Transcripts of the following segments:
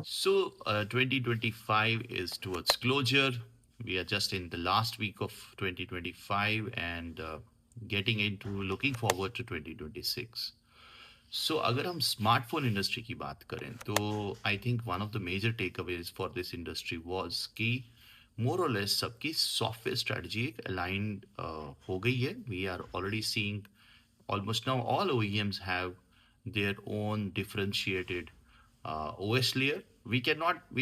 2025 is towards closure. We are just in the last week of 2025 and getting into looking forward to 2026. So अगर हम smartphone industry की बात करें तो I think one of the major takeaways for this industry was कि more और less सबकी software strategy एक अलाइंड हो गई है. We are already seeing almost now all OEMs have their own differentiated OS layer. We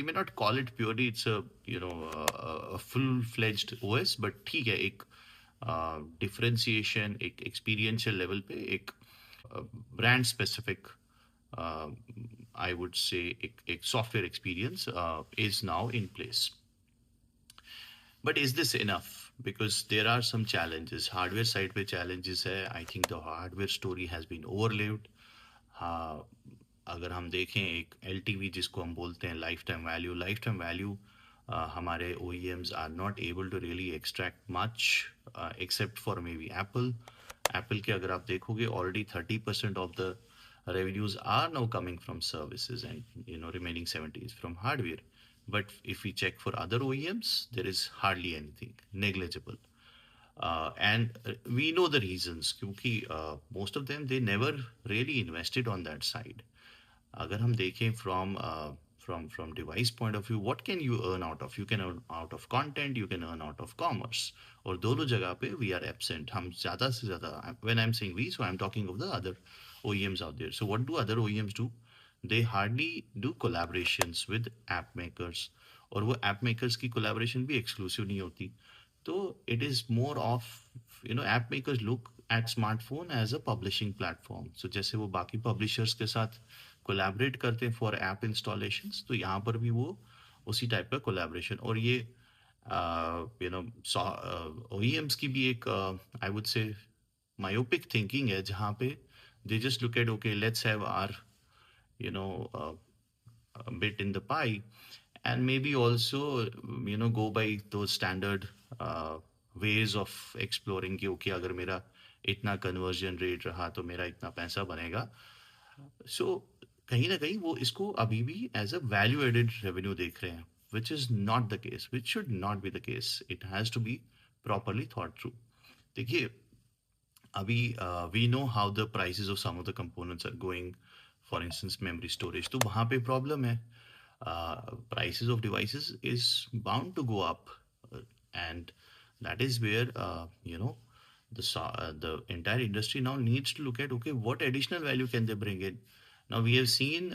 may not call it purely it's a a full-fledged OS, but ठीक है एक differentiation एक experiential level पे एक brand specific I would say एक software experience is now in place. But is this enough? Because there are some challenges. Hardware side पे challenges है. I think the hardware story has been overlived. हाँ, अगर हम देखें एक LTV जिसको हम बोलते हैं लाइफ टाइम वैल्यू हमारे OEMs are not able to really extract much except for maybe Apple के अगर आप देखोगे already 30% of the revenues are now coming from services and remaining 70 is from hardware. But if we check for other OEMs, there is hardly anything, negligible. And we know the reasons क्योंकि most of them they never really invested on that side. अगर हम देखें from device point of view, what can you earn out of? You can earn out of content, you can earn out of commerce. और दोनों जगह पे we are absent. हम ज़्यादा से ज़्यादा when I'm saying we, so I'm talking of the other OEMs out there. So what do other OEMs do? They hardly do collaborations with app makers. और वो app makers की collaboration भी exclusive नहीं होती. तो it is more of app makers look at smartphone as a publishing platform. So जैसे वो बाकी publishers के साथ कोलैबोरेट करते हैं फॉर ऐप इंस्टॉलेशंस, तो यहाँ पर भी वो उसी टाइप का कोलैबोरेशन. और ये OEMs की भी एक I would say myopic thinking है जहाँ पे they just look at okay let's have our bit in the pie and maybe also go by those standard ways of exploring कि okay अगर मेरा इतना कन्वर्जन रेट रहा तो मेरा इतना पैसा बनेगा. सो कहीं ना कहीं वो इसको अभी भी as a value added revenue देख रहे हैं, which is not the case, which should not be the case. It has to be properly thought through. देखिए अभी we know how the prices of some of the components are going. For instance memory storage, तो वहाँ पे problem है. prices of devices is bound to go up, and that is where the entire industry now needs to look at okay what additional value can they bring in. Now we have seen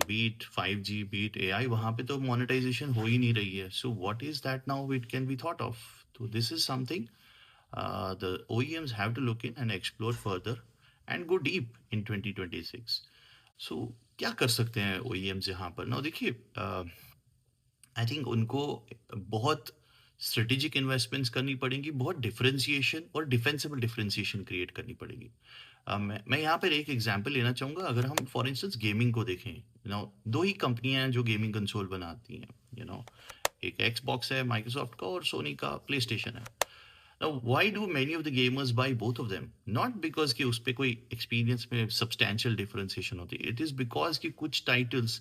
be it 5G, be it AI, वहाँ पे तो monetization हो ही नहीं रही है. So what is that now it can be thought of? So this is something the OEMs have to look in and explore further and go deep in 2026. So क्या कर सकते हैं OEMs यहाँ पर? Now देखिए आई थिंक उनको बहुत strategic investments करनी पड़ेंगी, बहुत डिफरेंशिएशन और डिफेंसिबल डिफरेंशिएशन क्रिएट करनी पड़ेगी. मैं यहाँ पर एक एग्जांपल लेना चाहूँगा. अगर हम फॉर इंस्टेंस गेमिंग को देखें, दो ही कंपनियां हैं जो गेमिंग कंसोल बनाती हैं. एक एक्सबॉक्स है माइक्रोसॉफ्ट का और सोनी का प्ले स्टेशन है. Now, why do many of the gamers buy both of them? Not because कि उस पे कोई experience में substantial differentiation होती है. It is because कि कुछ titles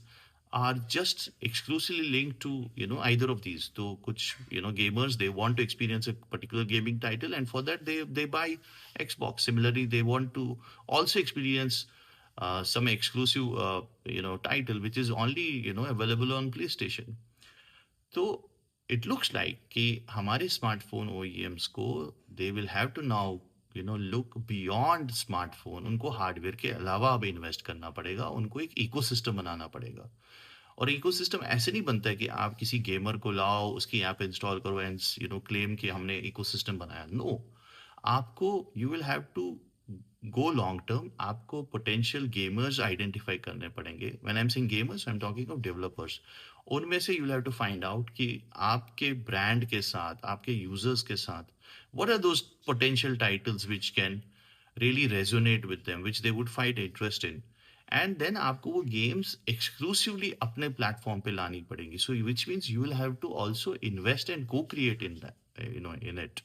are just exclusively linked to either of these. तो कुछ gamers they want to experience a particular gaming title, and for that they buy Xbox. Similarly, they want to also experience some exclusive title which is only available on PlayStation. तो it looks like कि हमारे smartphone OEMs को they will have to now look beyond smartphone. उनको hardware के अलावा अब invest करना पड़ेगा, उनको एक इकोसिस्टम बनाना पड़ेगा. और इकोसिस्टम ऐसे नहीं बनता है कि आप किसी गेमर को लाओ, उसकी ऐप इंस्टॉल करो एंड क्लेम कि हमने इकोसिस्टम बनाया. नो, आपको you will have to go long term. आपको पोटेंशियल गेमर्स आइडेंटिफाई करने पड़ेंगे. When I am saying gamers I am talking of developers. उनमें से you have to find out कि आपके ब्रांड के साथ, आपके यूजर्स के साथ, what are those potential titles which can really resonate with them, which they would find interest in. And then आपको वो गेम्स एक्सक्लूसिवली अपने प्लेटफॉर्म पे लानी पड़ेगी. So which means you will have to also invest and co create in that in it.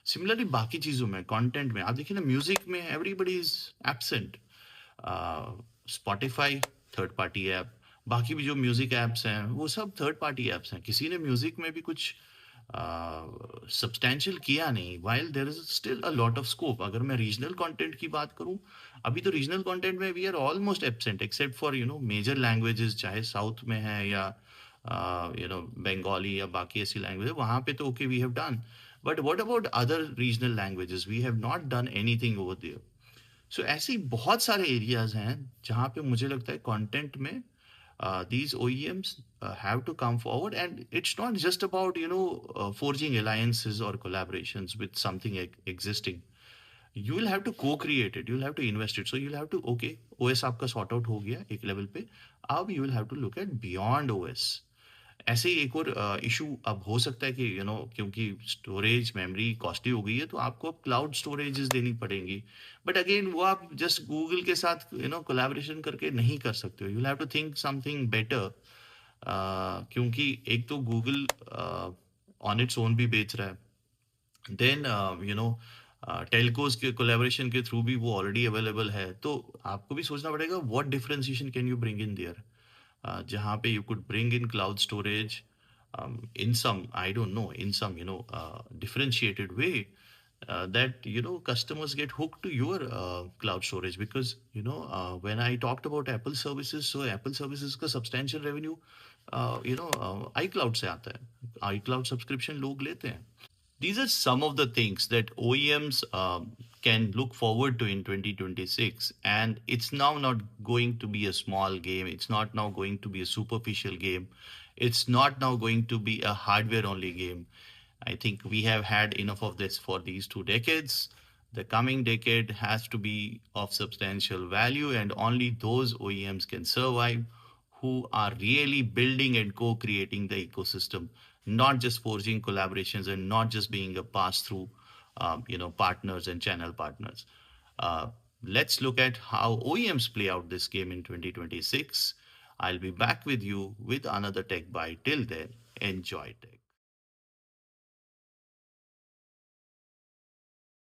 Similarly बाकी चीज़ों में, content में आप देखिए ना, म्यूजिक में everybody is absent. Spotify third party app, बाकी भी जो म्यूजिक एप्स हैं वो सब थर्ड पार्टी एप्स हैं, किसी ने म्यूजिक में भी कुछ सब्सटेंशियल किया नहीं, while there is still a lot of scope. अगर मैं रीजनल कंटेंट की बात करूं, अभी तो रीजनल कंटेंट में we are almost absent except for major languages, चाहे साउथ में है या बंगाली या बाकी ऐसी लैंग्वेज, वहां पे तो okay we have done, but what about other regional languages, we have not done anything over there. So ऐसे बहुत सारे एरियाज हैं जहाँ पे मुझे लगता है कंटेंट में these OEMs have to come forward, and it's not just about forging alliances or collaborations with something existing. You will have to co-create it. You'll have to invest it. So you'll have to, okay, OS आपका sort out हो गया एक level पे. अब you will have to look at beyond OS. ऐसे ही एक और issue अब हो सकता है कि क्योंकि स्टोरेज मेमोरी कॉस्टली हो गई है, तो आपको अब क्लाउड स्टोरेजेस देनी पड़ेंगी। बट अगेन वो आप जस्ट गूगल के साथ कोलैबोरेशन करके नहीं कर सकते हो, you have to think something better. क्योंकि एक तो गूगल ऑन इट्स ओन भी बेच रहा है, देन टेलकोज के कोलैबोरेशन के थ्रू भी वो ऑलरेडी अवेलेबल है, तो आपको भी सोचना पड़ेगा what differentiation can you bring in their, जहाँ पे you could bring in cloud storage in some, I don't know, in some differentiated way, that customers get hooked to your cloud storage. Because when I talked about Apple services, so Apple services का substantial revenue iCloud से आता है, iCloud subscription लोग लेते हैं। These are some of the things that OEMs can look forward to in 2026. And it's now not going to be a small game. It's not now going to be a superficial game. It's not now going to be a hardware only game. I think we have had enough of this for these 2 decades. The coming decade has to be of substantial value, and only those OEMs can survive who are really building and co-creating the ecosystem, not just forging collaborations and not just being a pass-through, partners and channel partners. Uh, let's look at how OEMs play out this game in 2026. I'll be back with you with another tech bite. Till then, enjoy it.